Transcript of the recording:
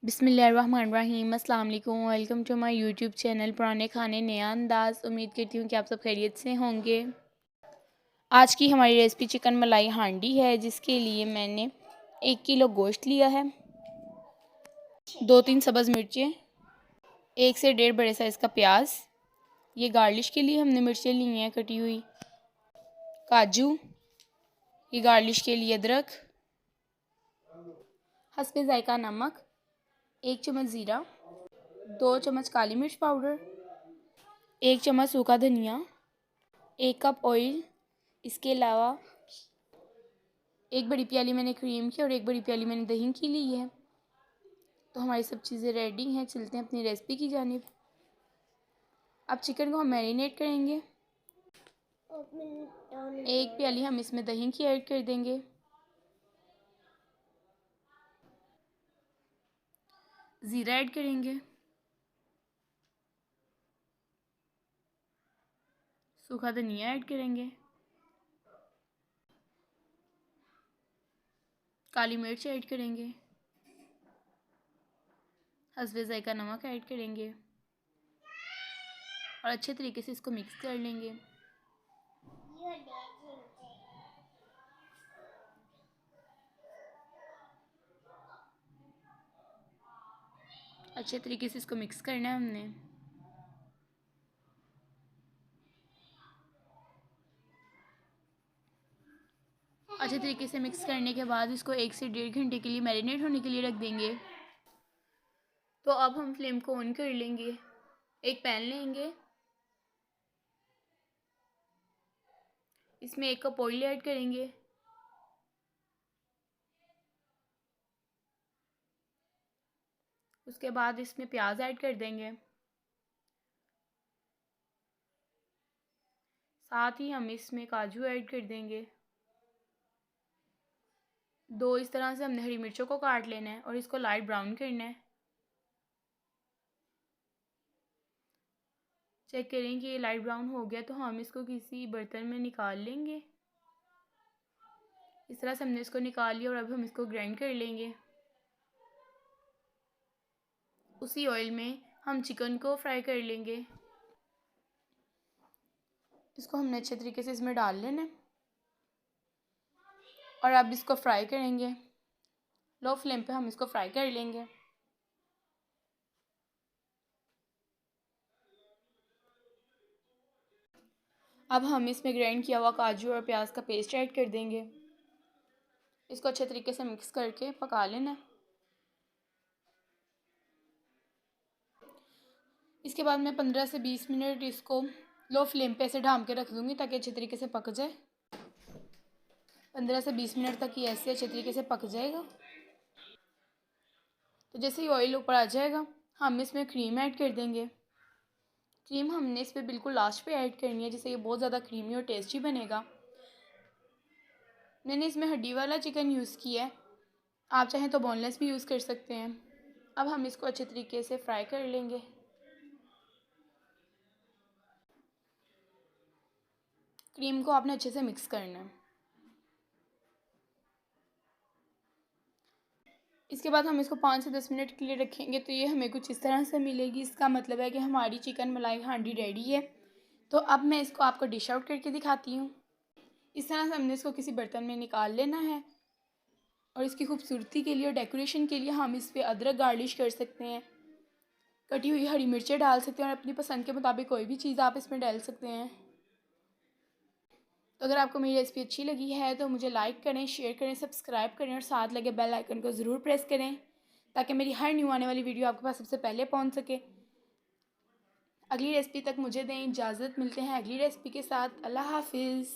बिस्मिल्लाहिर्रहमानिर्रहीम। अस्सलाम वालेकुम। Welcome to my YouTube channel पुराने खाने नया अंदाज़। उम्मीद करती हूँ कि आप सब खैरियत से होंगे। आज की हमारी रेसिपी चिकन मलाई हांडी है, जिसके लिए मैंने 1 किलो गोश्त लिया है, 2-3 सब्ज़ मिर्चें, 1 से 1.5 बड़े साइज़ का प्याज। ये गार्लिश के लिए हमने मिर्चें ली हैं कटी हुई, काजू, ये गार्लिश के लिए अदरक, हस्बे ज़ायका नमक, 1 चम्मच ज़ीरा, 2 चम्मच काली मिर्च पाउडर, 1 चम्मच सूखा धनिया, 1 कप ऑयल। इसके अलावा 1 बड़ी प्याली मैंने क्रीम की और 1 बड़ी प्याली मैंने दही की ली है। तो हमारी सब चीज़ें रेडी हैं, चलते हैं अपनी रेसिपी की जानिब। अब चिकन को हम मैरिनेट करेंगे। 1 प्याली हम इसमें दही की ऐड कर देंगे। ज़ीरा ऐड करेंगे, सूखा धनिया ऐड करेंगे, काली मिर्च ऐड करेंगे, हस्बे ज़ायका नमक ऐड करेंगे और अच्छे तरीके से इसको मिक्स कर लेंगे। अच्छे तरीके से इसको मिक्स करना है हमने। अच्छे तरीके से मिक्स करने के बाद इसको 1 से 1.5 घंटे के लिए मैरिनेट होने के लिए रख देंगे। तो अब हम फ्लेम को ऑन कर लेंगे। एक पैन लेंगे, इसमें 1 कप ऑयल ऐड करेंगे, उसके बाद इसमें प्याज ऐड कर देंगे। साथ ही हम इसमें काजू ऐड कर देंगे। 2 इस तरह से हमने हरी मिर्चों को काट लेना है और इसको लाइट ब्राउन करना है। चेक करें कि ये लाइट ब्राउन हो गया तो हम इसको किसी बर्तन में निकाल लेंगे। इस तरह से हमने इसको निकाल लिया और अब हम इसको ग्राइंड कर लेंगे। उसी ऑयल में हम चिकन को फ्राई कर लेंगे। इसको हमने अच्छे तरीके से इसमें डाल लेना है और अब इसको फ्राई करेंगे। लो फ्लेम पे हम इसको फ्राई कर लेंगे। अब हम इसमें ग्राइंड किया हुआ काजू और प्याज का पेस्ट ऐड कर देंगे। इसको अच्छे तरीके से मिक्स करके पका लेना है। इसके बाद मैं 15 से 20 मिनट इसको लो फ्लेम पे ऐसे ढाम के रख दूँगी ताकि अच्छे तरीके से पक जाए। 15 से 20 मिनट तक ये ऐसे अच्छे तरीके से पक जाएगा। तो जैसे ही ऑयल ऊपर आ जाएगा हम इसमें क्रीम ऐड कर देंगे। क्रीम हमने इस पर बिल्कुल लास्ट पे ऐड करनी है, जिससे ये बहुत ज़्यादा क्रीमी और टेस्टी बनेगा। मैंने इसमें हड्डी वाला चिकन यूज़ किया है, आप चाहें तो बोनलेस भी यूज़ कर सकते हैं। अब हम इसको अच्छे तरीके से फ्राई कर लेंगे। क्रीम को आपने अच्छे से मिक्स करना है। इसके बाद हम इसको 5 से 10 मिनट के लिए रखेंगे तो ये हमें कुछ इस तरह से मिलेगी। इसका मतलब है कि हमारी चिकन मलाई हांडी रेडी है। तो अब मैं इसको आपको डिश आउट करके दिखाती हूँ। इस तरह से हमने इसको किसी बर्तन में निकाल लेना है और इसकी खूबसूरती के लिए और डेकोरेशन के लिए हम इस पर अदरक गार्लिश कर सकते हैं, कटी हुई हरी मिर्चें डाल सकते हैं और अपनी पसंद के मुताबिक कोई भी चीज़ आप इसमें डाल सकते हैं। तो अगर आपको मेरी रेसिपी अच्छी लगी है तो मुझे लाइक करें, शेयर करें, सब्सक्राइब करें और साथ लगे बेल आइकन को ज़रूर प्रेस करें ताकि मेरी हर न्यू आने वाली वीडियो आपके पास सबसे पहले पहुंच सके। अगली रेसिपी तक मुझे दें इजाज़त। मिलते हैं अगली रेसिपी के साथ। अल्लाह हाफिज़।